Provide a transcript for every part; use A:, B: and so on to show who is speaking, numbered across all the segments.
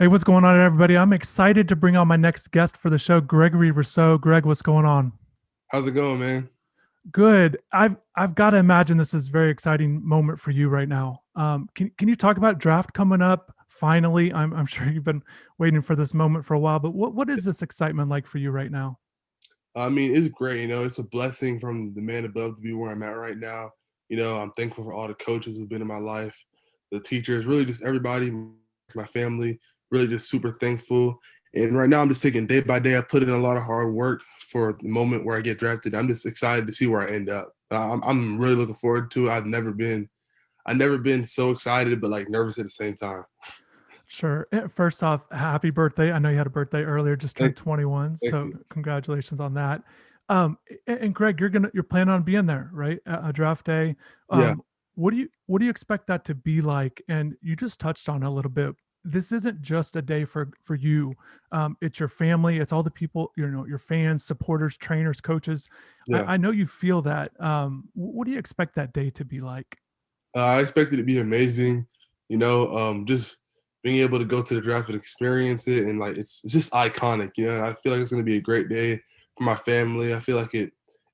A: Hey, what's going on, everybody? I'm excited to bring on my next guest for the show, Gregory Rousseau. Greg, what's going on?
B: How's it going, man?
A: Good. I've got to imagine this is a very exciting moment for you right now. Can you talk about draft coming up? Finally, I'm sure you've been waiting for this moment for a while. But what is this excitement like for you right now?
B: I mean, it's great. It's a blessing from the man above to be where I'm at right now. I'm thankful for all the coaches who've been in my life, the teachers, really just everybody, my family, really just super thankful. And right now, I'm just taking day by day. I put in a lot of hard work for the moment where I get drafted. I'm just excited to see where I end up. I'm really looking forward to it. I've never been so excited, but like nervous at the same time.
A: Sure. First off, happy birthday. I know you had a birthday earlier, just
B: Thank
A: turned 21.
B: thank
A: So
B: you.
A: congratulations on that. And Greg, you're planning on being there, right? A draft day.
B: Yeah.
A: What do you expect that to be like? And you just touched on it a little bit. This isn't just a day for you. It's your family. It's all the people, your fans, supporters, trainers, coaches.
B: Yeah.
A: I know you feel that. What do you expect that day to be like?
B: I expect it to be amazing. Just being able to go to the draft and experience it, and like it's just iconic. I feel like it's gonna be a great day for my family. I feel like it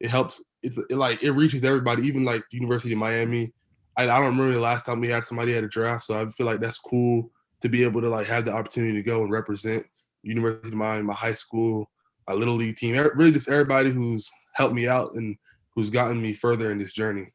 B: helps. It reaches everybody, even like University of Miami. I don't remember the last time we had somebody at a draft, so I feel like that's cool to be able to like have the opportunity to go and represent University of Miami, my high school, my little league team. Really, just everybody who's helped me out and who's gotten me further in this journey.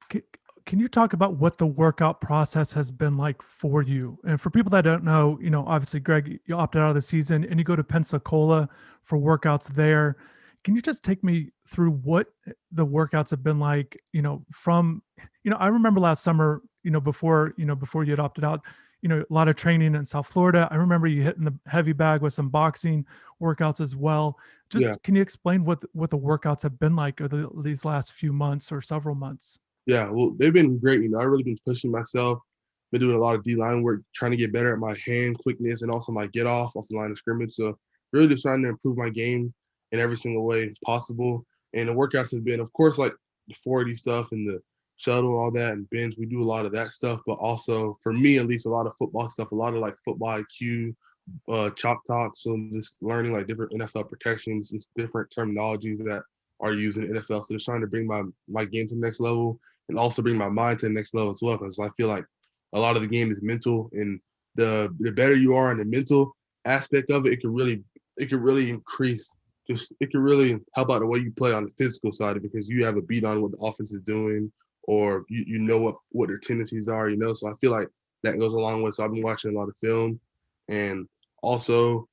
A: Can, can you talk about what the workout process has been like for you? And for people that don't know, obviously, Greg, you opted out of the season and you go to Pensacola for workouts there. Can you just take me through what the workouts have been like? I remember last summer, before you had opted out, a lot of training in South Florida. I remember you hitting the heavy bag with some boxing workouts as well.
B: Yeah.
A: Just can you explain what the workouts have been like over these last few months or several months?
B: Yeah, well, they've been great. I've really been pushing myself, been doing a lot of D line work, trying to get better at my hand quickness and also my get off the line of scrimmage. So, really just trying to improve my game in every single way possible. And the workouts have been, of course, like the 40 stuff and the shuttle and all that and bench. We do a lot of that stuff, but also for me, at least, a lot of football stuff, a lot of like football IQ, chop talk. So, just learning like different NFL protections, just different terminologies that are used in the NFL. So, just trying to bring my game to the next level and also bring my mind to the next level as well. Because I feel like a lot of the game is mental, and the better you are in the mental aspect of it, it can really increase. Just it can really help out the way you play on the physical side because you have a beat on what the offense is doing, or you know what their tendencies are. So I feel like that goes a long way. So I've been watching a lot of film, and also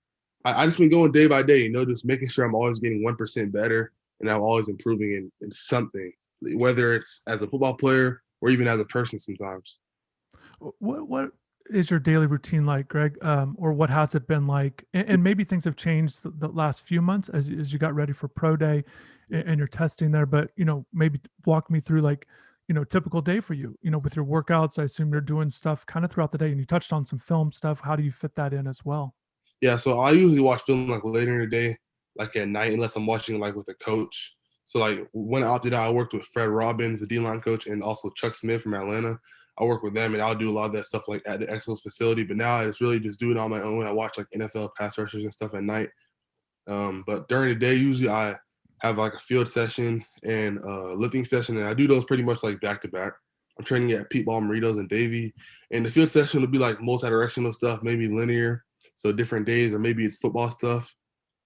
B: I just been going day by day. Just making sure I'm always getting 1% better, and I'm always improving in something, whether it's as a football player or even as a person sometimes.
A: What is your daily routine like, Greg? Or what has it been like? And maybe things have changed the last few months as you got ready for pro day and you're testing there. But maybe walk me through like typical day for you. With your workouts, I assume you're doing stuff kind of throughout the day. And you touched on some film stuff. How do you fit that in as well?
B: Yeah, so I usually watch film like later in the day, like at night, unless I'm watching like with a coach. So like when I opted out, I worked with Fred Robbins, the D line coach, and also Chuck Smith from Atlanta. I work with them, and I'll do a lot of that stuff like at the Exos facility. But now I just really just do it on my own. I watch like NFL pass rushers and stuff at night. But during the day, usually I have like a field session and a lifting session, and I do those pretty much like back to back. I'm training at Pete Ball, and Davy, and the field session will be like multi-directional stuff, maybe linear, so different days, or maybe it's football stuff.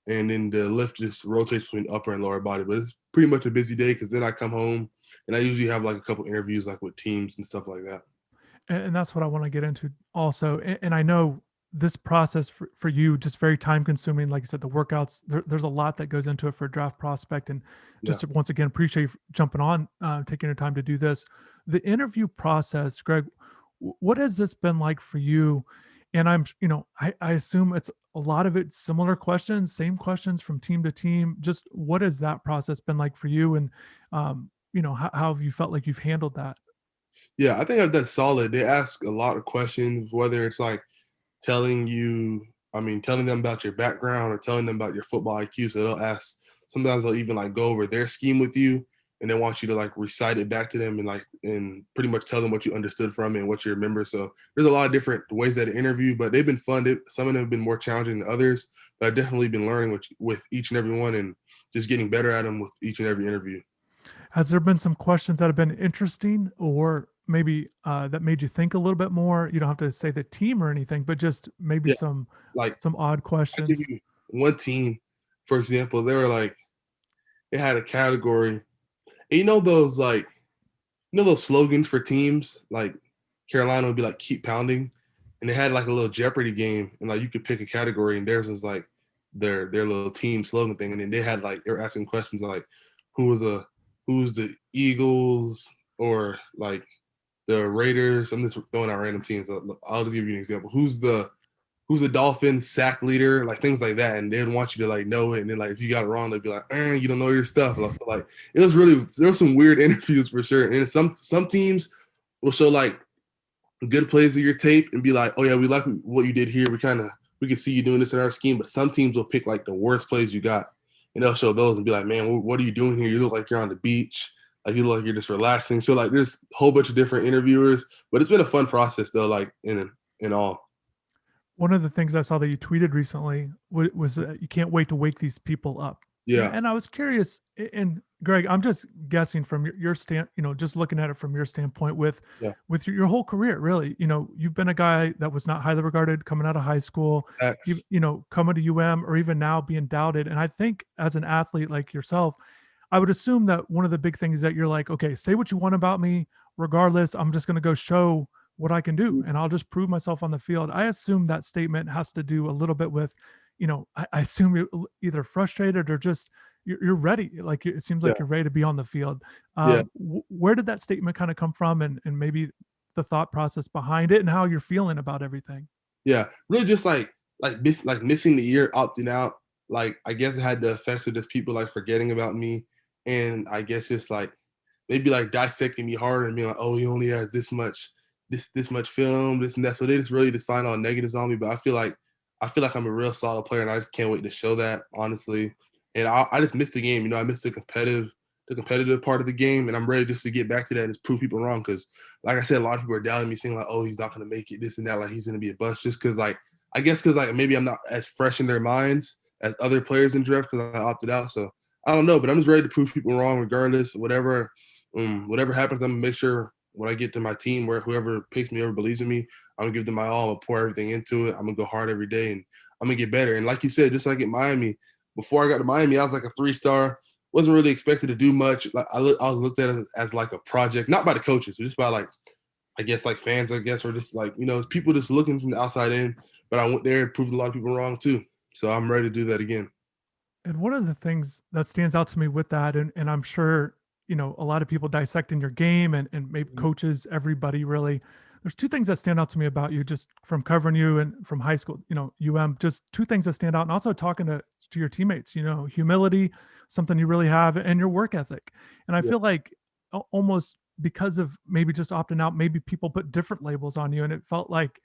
B: And then the lift just rotates between upper and lower body. But it's pretty much a busy day because then I come home and I usually have like a couple interviews like with teams and stuff like that.
A: And that's what I want to get into also. And I know this process for you just very time consuming. Like I said, the workouts, there's a lot that goes into it for a draft prospect. And
B: Yeah.
A: just to, once again, appreciate you jumping on, taking your time to do this. The interview process, Greg, what has this been like for you? And I assume it's a lot of it similar questions, same questions from team to team. Just what has that process been like for you? And, how have you felt like you've handled that?
B: Yeah, I think I've done solid. They ask a lot of questions, whether it's like telling you, telling them about your background or telling them about your football IQ. So they'll ask, sometimes they'll even like go over their scheme with you and they want you to like recite it back to them and pretty much tell them what you understood from it and what you remember. So there's a lot of different ways that interview, but they've been fun. Some of them have been more challenging than others, but I've definitely been learning with each and every one and just getting better at them with each and every interview.
A: Has there been some questions that have been interesting or maybe that made you think a little bit more? You don't have to say the team or anything, but just maybe
B: Yeah, like
A: some odd
B: I give
A: questions.
B: you one team, for example, they were like they had a category. And you know those like you know those slogans for teams like Carolina would be like keep pounding, and they had like a little Jeopardy game, and like you could pick a category, and theirs was like their little team slogan thing, and then they had like they were asking questions like who was a who's the Eagles or like the Raiders. I'm just throwing out random teams. I'll just give you an example. Who's the Dolphins sack leader, like things like that, and they'd want you to like know it, and then like if you got it wrong, they'd be like, you don't know your stuff. Like it was really there were some weird interviews for sure, and some teams will show like good plays of your tape and be like, oh yeah, we like what you did here. We can see you doing this in our scheme, but some teams will pick like the worst plays you got, and they'll show those and be like, man, what are you doing here? You look like you're on the beach. Like you look like you're just relaxing. So like there's a whole bunch of different interviewers, but it's been a fun process though. Like in all,
A: One of the things I saw that you tweeted recently was you can't wait to wake these people up.
B: yeah,
A: And I was curious, and Greg, I'm just guessing from your stand, just looking at it from your standpoint
B: yeah,
A: with your whole career, really. You've been a guy that was not highly regarded coming out of high school,
B: X,
A: coming to UM or even now being doubted. And I think as an athlete like yourself, I would assume that one of the big things that you're like, okay, say what you want about me, regardless, I'm just going to go show what I can do and I'll just prove myself on the field. I assume that statement has to do a little bit with, I assume you're either frustrated or just you're ready. Like it seems
B: yeah,
A: like you're ready to be on the field.
B: yeah.
A: Where did that statement kind of come from, and maybe the thought process behind it and how you're feeling about everything?
B: Yeah, really just like missing the year, opting out. Like I guess it had the effects of just people like forgetting about me, and I guess just like maybe like dissecting me harder and being like, oh, he only has this much film, this and that. So they just really just find all negatives on me. But I feel like I'm a real solid player, and I just can't wait to show that honestly. And I just missed the game. I missed the competitive part of the game, and I'm ready just to get back to that and just prove people wrong because like I said, a lot of people are doubting me, saying like, "Oh, he's not going to make it, this and that, like he's going to be a bust," just because like I guess because like maybe I'm not as fresh in their minds as other players in draft because I opted out. So I don't know, but I'm just ready to prove people wrong, regardless. Whatever happens, I'm gonna make sure when I get to my team, where whoever picks me, whoever believes in me, I'm gonna give them my all. I'm gonna pour everything into it. I'm gonna go hard every day, and I'm gonna get better. And like you said, just like at Miami, before I got to Miami, I was like a 3-star. Wasn't really expected to do much. Like I was looked at as like a project, not by the coaches, just by like I guess like fans, I guess, or just like people just looking from the outside in. But I went there and proved a lot of people wrong too. So I'm ready to do that again.
A: And one of the things that stands out to me with that, and I'm sure, a lot of people dissecting your game and maybe
B: Mhm.
A: coaches, everybody really, there's two things that stand out to me about you just from covering you and from high school, just two things that stand out. And also talking to your teammates, humility, something you really have, and your work ethic. And I
B: Yeah,
A: feel like almost because of maybe just opting out, maybe people put different labels on you. And it felt like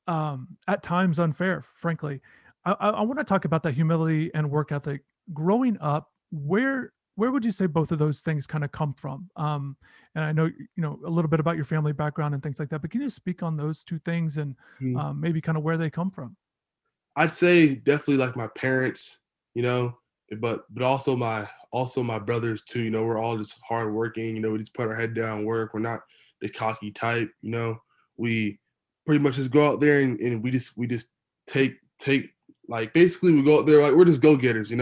A: at times unfair, frankly. I want to talk about that humility and work ethic. Growing up, where would you say both of those things kind of come from? And I know a little bit about your family background and things like that, but can you speak on those two things and
B: Mhm.
A: maybe kind of where they come from?
B: I'd say definitely like my parents, you know, but also my brothers too. We're all just hardworking. We just put our head down, work. We're not the cocky type. We pretty much just go out there and we just take like basically we go out there like we're just go getters.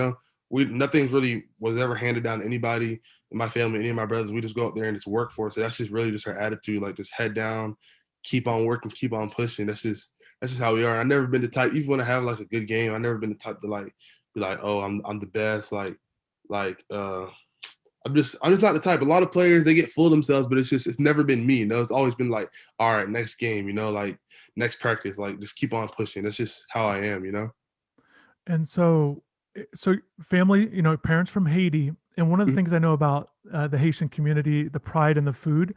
B: We nothing's really was ever handed down to anybody in my family, any of my brothers. We just go out there and just work for it. So that's just really just our attitude. Like just head down, keep on working, keep on pushing. That's just how we are. I've never been the type, even when I have like a good game, I've never been the type to like be like, oh, I'm the best. Like I'm just not the type. A lot of players they get full of themselves, but it's never been me. It's always been like, all right, next game, like next practice, like just keep on pushing. That's just how I am.
A: And so family, parents from Haiti, and one of the
B: Mhm.
A: things I know about the Haitian community, the pride in the food.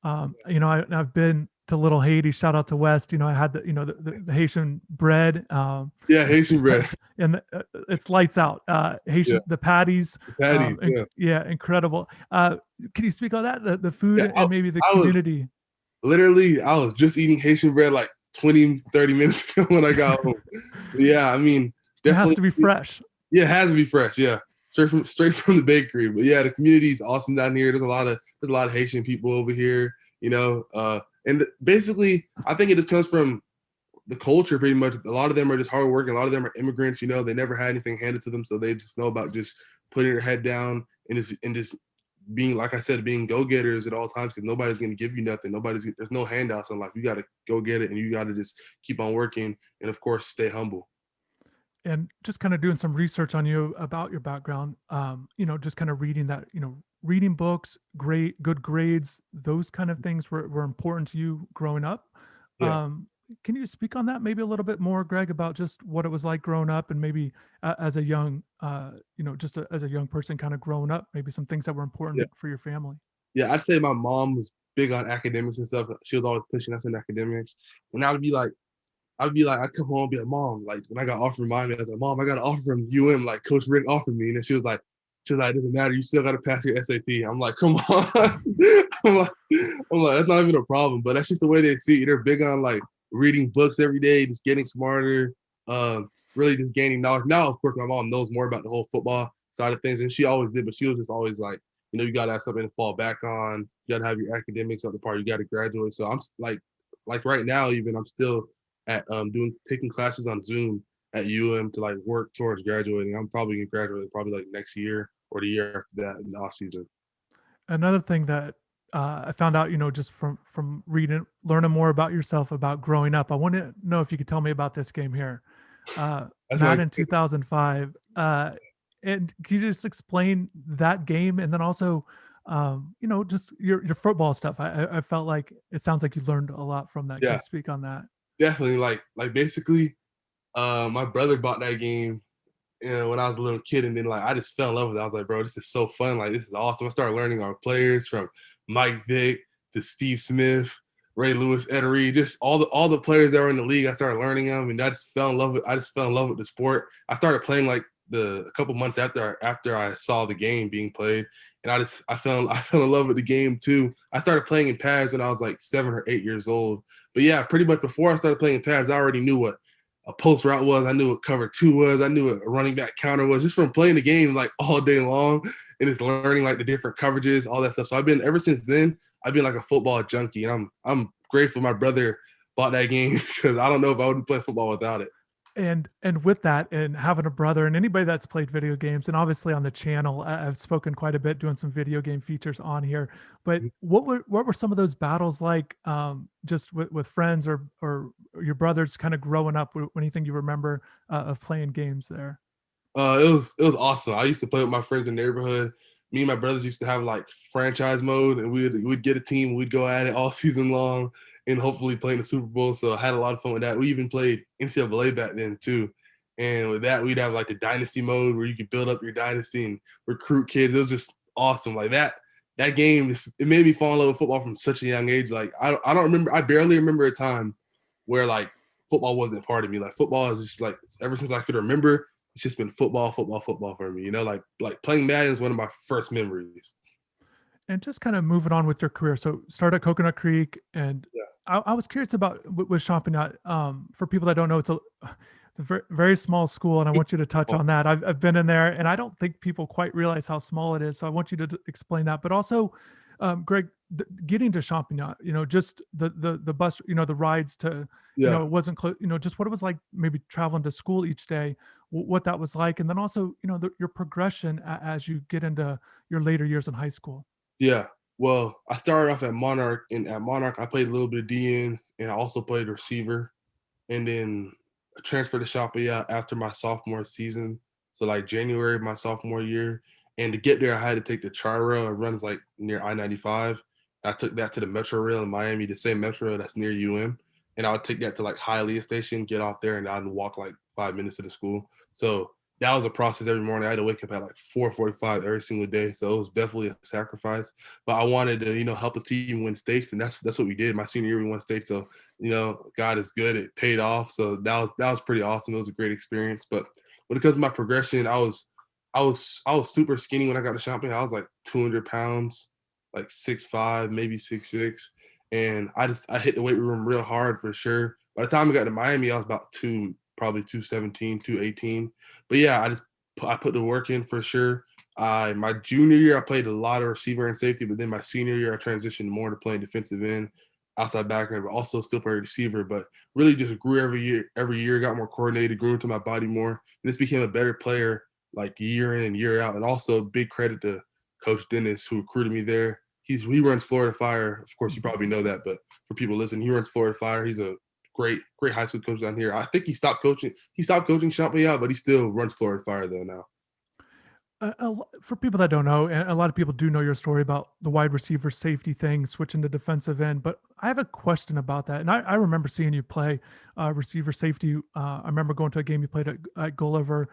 A: I've been to Little Haiti. Shout out to West. I had the Haitian bread.
B: Yeah, Haitian bread.
A: And it's lights out.
B: Yeah,
A: Haitian the patties.
B: the patties.
A: And
B: Yeah,
A: yeah, incredible. Can you speak on that? The
B: yeah.
A: food and maybe the
B: I was
A: community.
B: literally I was just eating Haitian bread like 20, 30 minutes ago when I got home. But yeah, I mean,
A: It has
B: definitely.
A: to be fresh.
B: Yeah, it has to be fresh. Yeah, straight from the bakery. But yeah, the community is awesome down here. There's a lot of Haitian people over here. And basically, I think it just comes from the culture pretty much. A lot of them are just hardworking. A lot of them are immigrants. They never had anything handed to them, so they just know about just putting their head down and just being, like I said, being go-getters at all times, because nobody's going to give you nothing. There's no handouts in life. You got to go get it, and you got to just keep on working, and of course, stay humble.
A: And just kind of doing some research on you about your background, just kind of reading that, reading books, great, good grades, those kind of things were important to you growing up.
B: Yeah.
A: Um, can you speak on that maybe a little bit more, Greg, about just what it was like growing up and maybe as a young, as a young person kind of growing up, maybe some things that were
B: Yeah.
A: important for your family?
B: Yeah, I'd say my mom was big on academics and stuff. She was always pushing us in academics. And I'd come home and be like, Mom, like when I got offered from Miami, I was like, Mom, I got an offer from UM, like Coach Rick offered me. And then she was like, it doesn't matter, you still gotta pass your SAT. I'm like, come on. I'm like, that's not even a problem. But that's just the way they see it. They're big on like reading books every day, just getting smarter, really just gaining knowledge. Now, of course, my mom knows more about the whole football side of things, and she always did, but she was just always like, you gotta have something to fall back on. You gotta have your academics up the part. You gotta graduate. So I'm like right now, even I'm still at taking classes on Zoom at UM to like work towards graduating. I'm probably gonna graduate probably like next year or the year after that in the off season.
A: Another thing that I found out, just from learning more about yourself about growing up. I want to know if you could tell me about this game here,
B: That's my
A: Madden 2005. And can you just explain that game, and then also, just your football stuff? I felt like it sounds like you learned a lot from that. Can
B: yeah,
A: you speak on that?
B: definitely like basically my brother bought that game when I was a little kid, and then like I just fell in love with it. I was like, bro, this is so fun. Like this is awesome. I started learning our players from Mike Vick to Steve Smith, Ray Lewis, Ed Reed, just all the players that were in the league. I started learning them, and I just fell in love with the sport. I started playing like a couple months after I saw the game being played, and I fell in love with the game too. I started playing in pads when I was like 7 or 8 years old. But yeah, pretty much before I started playing in pads, I already knew what a post route was. I knew what cover two was. I knew what a running back counter was, just from playing the game like all day long and just learning like the different coverages, all that stuff. So ever since then, I've been like a football junkie, and I'm grateful my brother bought that game because I don't know if I would play football without it.
A: And with that, and having a brother, and anybody that's played video games, and obviously on the channel, I've spoken quite a bit doing some video game features on here. But what were some of those battles like, just with friends or your brothers, kind of growing up? Anything you remember of playing games there?
B: It was awesome. I used to play with my friends in the neighborhood. Me and my brothers used to have like franchise mode, and we'd get a team. We'd go at it all season long, and hopefully play in the Super Bowl. So I had a lot of fun with that. We even played NCAA back then too, and with that we'd have like the dynasty mode where you could build up your dynasty and recruit kids. It was just awesome. Like that. That game, it made me fall in love with football from such a young age. Like I don't remember. I barely remember a time where like football wasn't part of me. Like football is just like ever since I could remember, it's just been football, football, football for me. Like playing Madden is one of my first memories.
A: And just kind of moving on with your career. So start at Coconut Creek, and
B: Yeah.
A: I was curious about with Championat. For people that don't know, it's a very, very small school, and I want you to touch on that. I've been in there, and I don't think people quite realize how small it is. So I want you to explain that. But also, Greg, getting to Championat, just the bus, the rides to,
B: Yeah.
A: it wasn't close, just what it was like, maybe traveling to school each day, what that was like, and then also, your progression as you get into your later years in high school.
B: Yeah. Well, I started off at Monarch, and at Monarch, I played a little bit of DN, and I also played receiver. And then I transferred to Champagnat after my sophomore season. So like January of my sophomore year. And to get there, I had to take the Tri-Rail. It runs like near I-95. I took that to the Metro Rail in Miami, the same Metro Rail that's near UM. And I would take that to like Hialeah Station, get off there, and I'd walk like 5 minutes to the school. So that was a process every morning. I had to wake up at like 4:45 every single day, so it was definitely a sacrifice. But I wanted to, help a team win states, and that's what we did. My senior year, we won states, so God is good. It paid off, so that was pretty awesome. It was a great experience. But when it comes to my progression, I was super skinny when I got to champion. I was like 200 pounds, like 6'5", maybe 6'6", and I hit the weight room real hard for sure. By the time I got to Miami, I was about probably 217, 218. But yeah, I put the work in for sure. My junior year, I played a lot of receiver and safety, but then my senior year, I transitioned more to playing defensive end, outside backer, but also still play receiver. But really, just grew every year. Every year, got more coordinated, grew into my body more, and just became a better player like year in and year out. And also, big credit to Coach Dennis who recruited me there. He runs Florida Fire. Of course, you
A: Mhm.
B: probably know that, but for people listening, he runs Florida Fire. He's a great high school coach down here. I think he stopped coaching. He stopped coaching Champagnat, but he still runs Florida Fire though now.
A: For people that don't know, and a lot of people do know your story about the wide receiver safety thing, switching to defensive end. But I have a question about that. And I remember seeing you play receiver safety. I remember going to a game you played at Gulliver.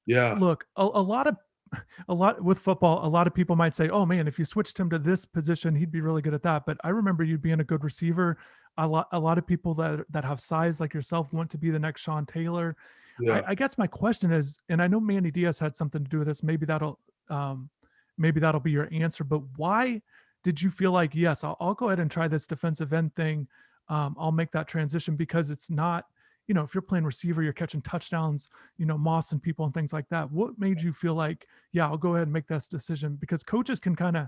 B: Yeah,
A: Look, a lot with football, a lot of people might say, "Oh man, if you switched him to this position, he'd be really good at that." But I remember you being a good receiver. A lot of people that have size like yourself want to be the next Sean Taylor. I,
B: yeah.
A: I guess my question is, and I know Manny Diaz had something to do with this. Um, maybe that'll be your answer. But why did you feel like, yes, I'll go ahead and try this defensive end thing. I'll make that transition because it's not, if you're playing receiver, you're catching touchdowns, Moss and people and things like that. What made you feel like, yeah, I'll go ahead and make this decision? Because coaches can kind of,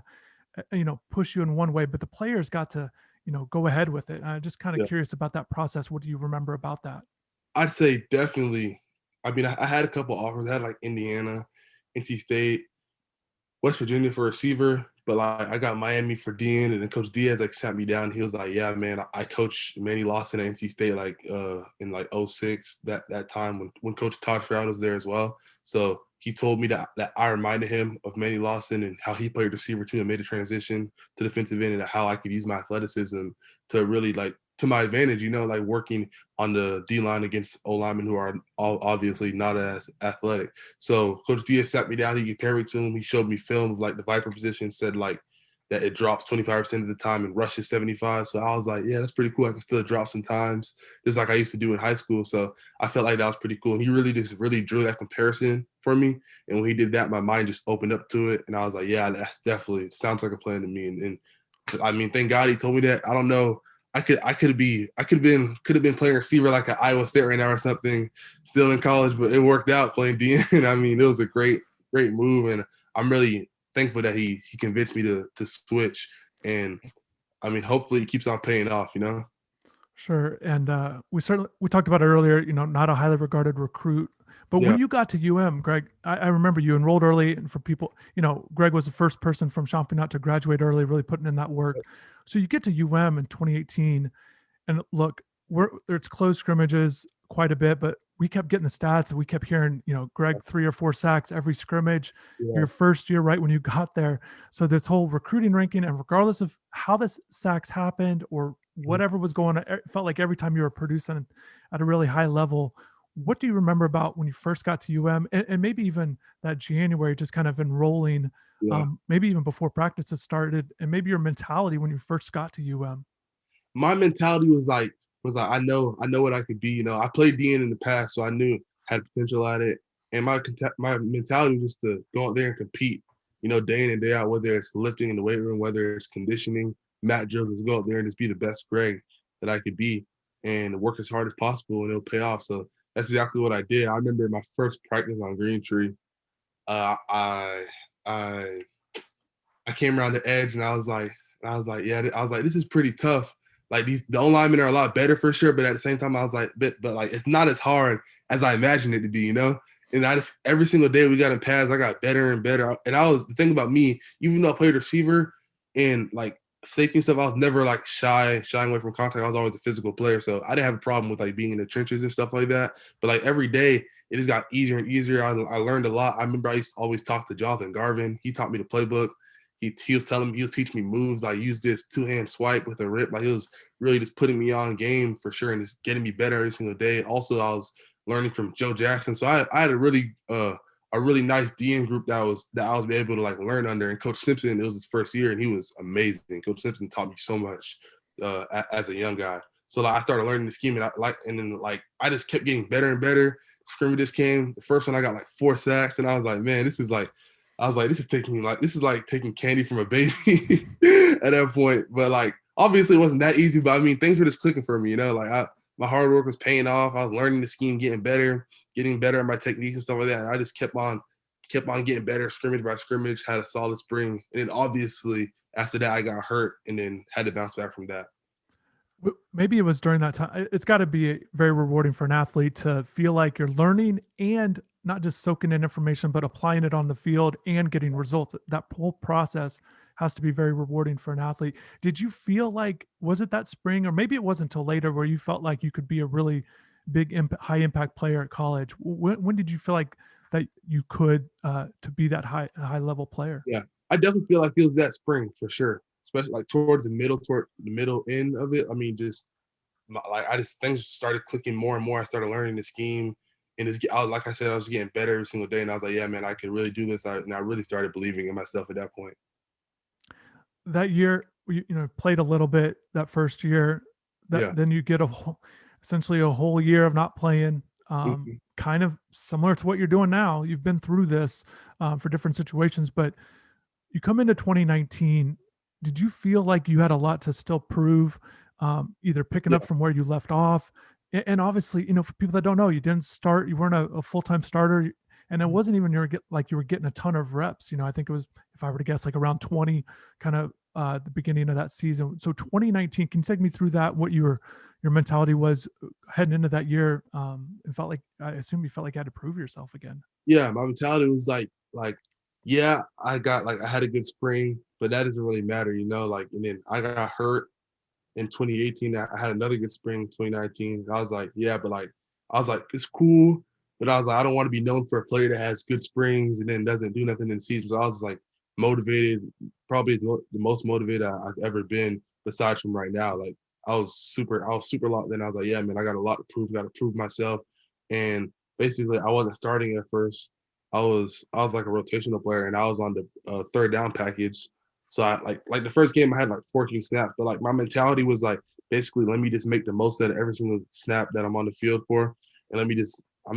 A: push you in one way, but the players got to, go ahead with it. And I'm just kind of
B: Yeah.
A: curious about that process. What do you remember about that?
B: I'd say definitely. I mean, I had a couple offers. I had like Indiana, NC State, West Virginia for receiver, but like I got Miami for DN, and then Coach Diaz like sat me down. He was like, "Yeah, man, I coached Manny Lawson at NC State like in like '06, that time when Coach Todd Stroud was there as well." So he told me that I reminded him of Manny Lawson and how he played receiver too and made a transition to defensive end, and how I could use my athleticism to really like to my advantage, like working on the D line against O linemen who are all obviously not as athletic. So Coach Diaz sat me down. He compared me to him. He showed me film of like the Viper position. Said like that it drops 25% of the time and rushes 75. So I was like, yeah, that's pretty cool. I can still drop sometimes, just like I used to do in high school. So I felt like that was pretty cool. And he really drew that comparison for me. And when he did that, my mind just opened up to it. And I was like, yeah, that's definitely sounds like a plan to me. And I mean, thank God he told me that. I don't know. I could have been playing receiver like at Iowa State right now or something, still in college, but it worked out playing DN. I mean, it was a great move, and I'm really thankful that he convinced me to switch. And I mean, hopefully, it keeps on paying off.
A: Sure. And we talked about it earlier, not a highly regarded recruit. But
B: Yeah,
A: when you got to UM, Greg, I remember you enrolled early. And for people, Greg was the first person from Champagnat to graduate early, really putting in that work. So you get to UM in 2018. And look, it's close scrimmages quite a bit, but we kept getting the stats and we kept hearing, Greg 3 or 4 sacks every scrimmage.
B: yeah,
A: Your first year, right when you got there. So this whole recruiting ranking, and regardless of how this sacks happened or
B: mhm,
A: whatever was going on, it felt like every time you were producing at a really high level. What do you remember about when you first got to UM, and maybe even that January, just kind of enrolling,
B: yeah.
A: maybe even before practices started, and maybe your mentality when you first got to UM?
B: My mentality was like I know what I could be. I played DN in the past, so I knew had potential at it. And my mentality was just to go out there and compete. Day in and day out, whether it's lifting in the weight room, whether it's conditioning, mat drills, just go out there and just be the best Greg that I could be, and work as hard as possible, and it'll pay off. So that's exactly what I did. I remember my first practice on Green Tree. Uh, I I I came around the edge and I was like, yeah, I was like, this is pretty tough. Like the O linemen are a lot better for sure, but at the same time, I was like, but like it's not as hard as I imagined it to be. And I just every single day we got in pads, I got better and better. And I was the thing about me, even though I played receiver and like safety and stuff, I was never like shying away from contact. I was always a physical player, so I didn't have a problem with like being in the trenches and stuff like that. But like every day, it just got easier and easier. I learned a lot. I remember I used to always talk to Jonathan Garvin. He taught me the playbook. He was teaching me moves. Like use this 2-hand swipe with a rip. Like he was really just putting me on game for sure and just getting me better every single day. Also, I was learning from Joe Jackson. So I had a really nice DM group that I was able to like learn under. And Coach Simpson, it was his first year, and he was amazing. Coach Simpson taught me so much as a young guy. So like I started learning the scheme, and then I just kept getting better and better. Scrimmages came. The first one I got like 4 sacks, and I was like, man, this is like this is like taking candy from a baby at that point. But like obviously it wasn't that easy. But I mean things were just clicking for me, you know. Like my hard work was paying off. I was learning the scheme, getting better at my techniques and stuff like that. And I just kept on getting better, scrimmage by scrimmage. Had a solid spring, and then obviously after that I got hurt, and then had to bounce back from that.
A: Maybe it was during that time. It's got to be very rewarding for an athlete to feel like you're learning and not just soaking in information, but applying it on the field and getting results. That whole process has to be very rewarding for an athlete. Did you feel like, was it that spring, or maybe it wasn't until later where you felt like you could be a really big, high impact player at college? When did you feel like that you could to be that high level player?
B: Yeah, I definitely feel like it was that spring for sure, especially like toward the middle end of it. I mean, just like I just things started clicking more and more. I started learning the scheme, and like I said, I was getting better every single day, and I was like, yeah, man, I can really do this. And I really started believing in myself at that point.
A: That year, played a little bit that first year. That
B: Yeah.
A: then you get essentially a whole year of not playing.
B: Mhm.
A: Kind of similar to what you're doing now. You've been through this for different situations, but you come into 2019. Did you feel like you had a lot to still prove, either picking
B: Yeah.
A: up from where you left off? And obviously, for people that don't know, you didn't start, you weren't a full time starter, and it wasn't even you were getting a ton of reps. I think it was, if I were to guess, like around 20, kind of the beginning of that season. So 2019, can you take me through that? What your mentality was heading into that year? And felt like, I assume you felt like you had to prove yourself again.
B: Yeah, my mentality was yeah, I had a good spring, but that doesn't really matter, you know. Like, and then I got hurt in 2018. I had another good spring in 2019. I was like, yeah, but like, I was like, it's cool, but I was like, I don't want to be known for a player that has good springs and then doesn't do nothing in the season. So I was like motivated, probably the most motivated I've ever been, besides from right now. Like I was super locked in. I was like, yeah, man, I got a lot to prove. Got to prove myself. And basically, I wasn't starting at first. I was like a rotational player, and I was on the third down package. So I like the first game I had like 14 snaps, but like my mentality was like basically let me just make the most out of every single snap that I'm on the field for, and I'm gonna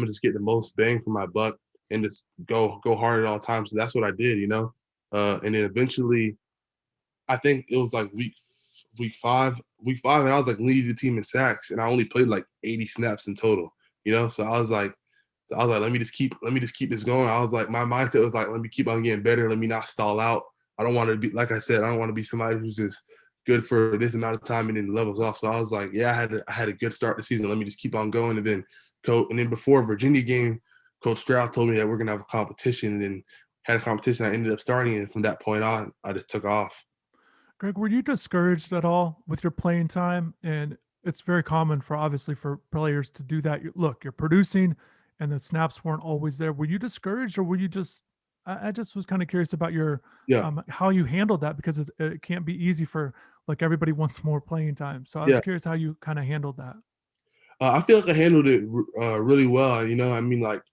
B: just get the most bang for my buck and just go hard at all times. So that's what I did, you know. And then eventually, I think it was like week five, and I was like leading the team in sacks, and I only played like 80 snaps in total, you know. So I was like, let me just keep this going. I was like, my mindset was like, let me keep on getting better. Let me not stall out. I don't want to be, like I said, I don't want to be somebody who's just good for this amount of time and then levels off. So I was like, yeah, I had a good start to the season. Let me just keep on going. And then before Virginia game, Coach Stroud told me that we're gonna have a competition, and then had a competition. I ended up starting, and from that point on, I just took off.
A: Greg, were you discouraged at all with your playing time? And it's very common for, obviously, for players to do that. Look, you're producing and the snaps weren't always there. Were you discouraged, or were you just, I just was kind of curious about your,
B: Yeah,
A: how you handled that, because it can't be easy for, like, everybody wants more playing time. So I was
B: yeah.
A: curious how you kind of handled that.
B: I feel like I handled it really well. You know, I mean, like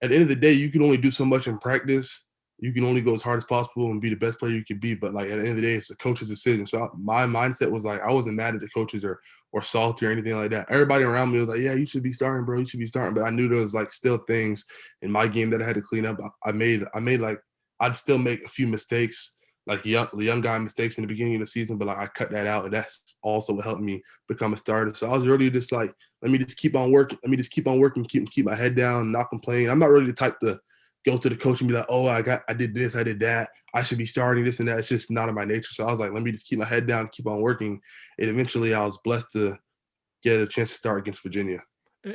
B: at the end of the day, you can only do so much in practice. You can only go as hard as possible and be the best player you can be. But like at the end of the day, it's the coach's decision. So my mindset was like, I wasn't mad at the coaches or salty or anything like that. Everybody around me was like, yeah, you should be starting, bro. You should be starting. But I knew there was like still things in my game that I had to clean up. I made like I'd still make a few mistakes, like young guy mistakes in the beginning of the season, but like I cut that out, and that's also what helped me become a starter. So I was really just like, let me just keep on working. Let me just keep on working, keep my head down, not complain. I'm not really the type to go to the coach and be like, oh, I did this, I did that. I should be starting this and that. It's just not in my nature. So I was like, let me just keep my head down, keep on working. And eventually I was blessed to get a chance to start against Virginia.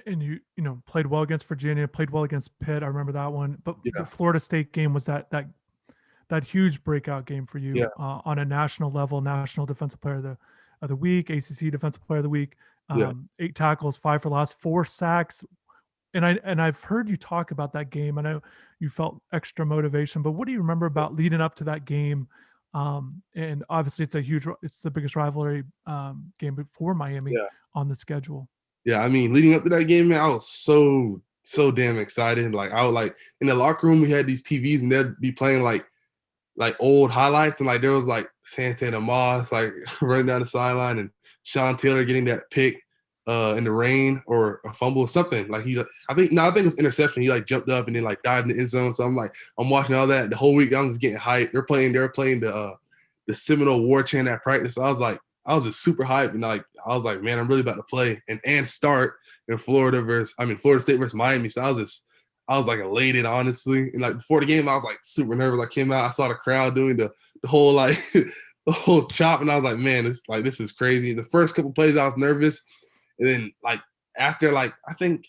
A: And played well against Virginia, played well against Pitt. I remember that one. But the
B: Yeah,
A: Florida State game was that huge breakout game for
B: yeah,
A: you, on a national level, national defensive player of the week, ACC defensive player of the week,
B: yeah.
A: 8 tackles, 5 for loss, 4 sacks. And I've heard you talk about that game. I know you felt extra motivation, but what do you remember about leading up to that game? And obviously it's the biggest rivalry game for Miami
B: Yeah.
A: on the schedule.
B: Yeah, I mean, leading up to that game, man, I was so so damn excited. Like I would like in the locker room we had these TVs and they'd be playing like old highlights and like there was like Santana Moss like running down the sideline and Sean Taylor getting that pick in the rain or a fumble or something. Like I think it was interception. He like jumped up and then like dived in the end zone. So I'm watching all that the whole week. I'm just getting hyped. They're playing the Seminole War chant at practice. So I was just super hyped and like I was like, man, I'm really about to play and start in Florida State versus Miami. So I was like elated, honestly. And like before the game, I was like super nervous. I came out, I saw the crowd doing the whole like the whole chop, and I was like, man, this is crazy. The first couple plays, I was nervous, and then like after like I think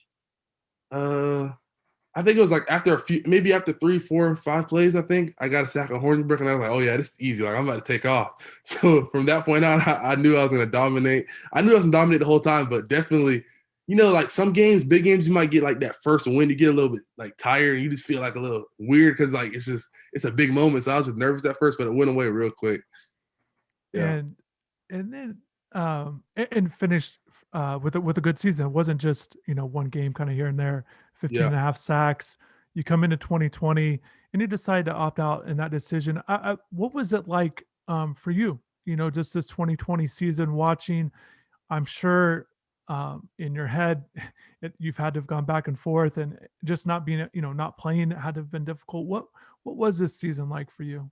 B: it was like after maybe after 3, 4, 5 plays, I think I got a sack on Hornsbrook, and I was like, oh yeah, this is easy. Like I'm about to take off. So from that point on, I knew I was going to dominate. I knew I was going to dominate the whole time, but definitely, like some games, big games, you might get like that first win, you get a little bit like tired, and you just feel like a little weird because like it's a big moment. So I was just nervous at first, but it went away real quick. Yeah,
A: And then and finished with a good season. It wasn't just one game kind of here and there. 15
B: yeah.
A: and a half sacks. You come into 2020 and you decide to opt out in that decision. What was it like for you? Just this 2020 season watching. I'm sure in your head you've had to have gone back and forth, and just not being not playing had to have been difficult. What was this season like for you?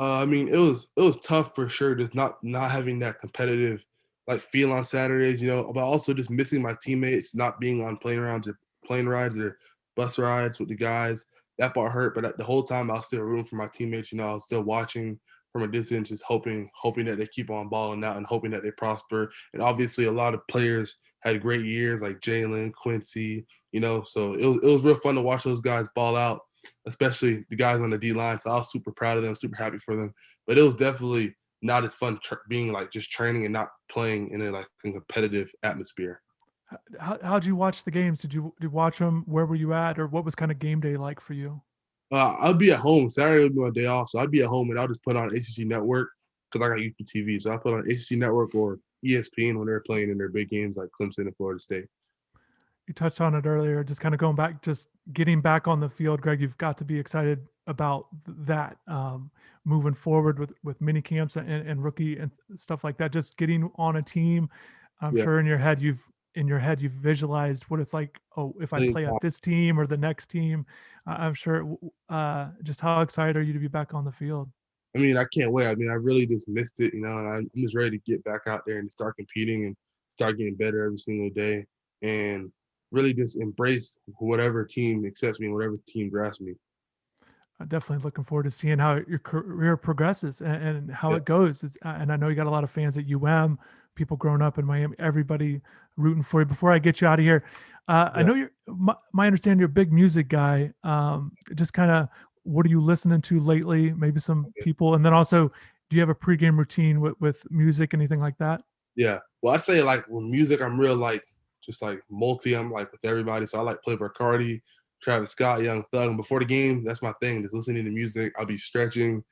B: It was tough for sure, just not having that competitive like feel on Saturdays, but also just missing my teammates, not being on plane rides or bus rides with the guys. That part hurt, but the whole time I was still rooting for my teammates. I was still watching from a distance, just hoping that they keep on balling out and hoping that they prosper. And obviously, a lot of players had great years, like Jalen, Quincy. So it was real fun to watch those guys ball out, especially the guys on the D line. So I was super proud of them, super happy for them. But it was definitely not as fun being like just training and not playing in a competitive atmosphere.
A: How'd you watch the games? Did you watch them? Where were you at, or what was kind of game day like for you?
B: I'd be at home. Saturday would be my day off, so I'd be at home and I'll just put on ACC Network because I got YouTube TV. So I put on ACC Network or ESPN when they're playing in their big games like Clemson and Florida State.
A: You touched on it earlier, just kind of going back, just getting back on the field, Greg. You've got to be excited about that moving forward with mini camps and rookie and stuff like that. Just getting on a team. I'm
B: Yeah,
A: sure in your head you've visualized what it's like. Oh, if I play at this team or the next team, I'm sure. Just how excited are you to be back on the field?
B: I can't wait. I really just missed it, and I'm just ready to get back out there and start competing and start getting better every single day and really just embrace whatever team accepts me and whatever team drafts me.
A: Definitely looking forward to seeing how your career progresses and how
B: Yeah,
A: it goes. And I know you got a lot of fans at UM, people growing up in Miami, everybody rooting for you. Before I get you out of here, I
B: yeah,
A: know my understanding, you're a big music guy. Just kind of, what are you listening to lately? Maybe some
B: okay.
A: people, and then also, do you have a pregame routine with music, anything like that?
B: Yeah. Well, I'd say like with music, I'm real like just like multi. I'm like with everybody. So I like Playboy Cardi, Travis Scott, Young Thug. And before the game, that's my thing. Just listening to music. I'll be stretching.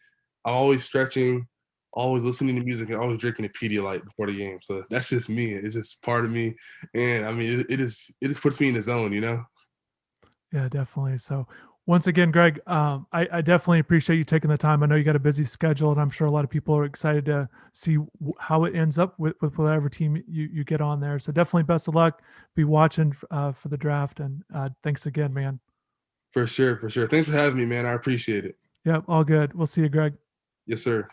B: I'm always stretching, always listening to music, and always drinking a Pedialyte before the game. So that's just me. It's just part of me. And it just puts me in the zone.
A: Yeah, definitely. So once again, Greg, I definitely appreciate you taking the time. I know you got a busy schedule, and I'm sure a lot of people are excited to see how it ends up with whatever team you get on there. So definitely best of luck. Be watching for the draft, and thanks again, man.
B: For sure, for sure. Thanks for having me, man. I appreciate it.
A: Yep, all good. We'll see you, Greg.
B: Yes, sir.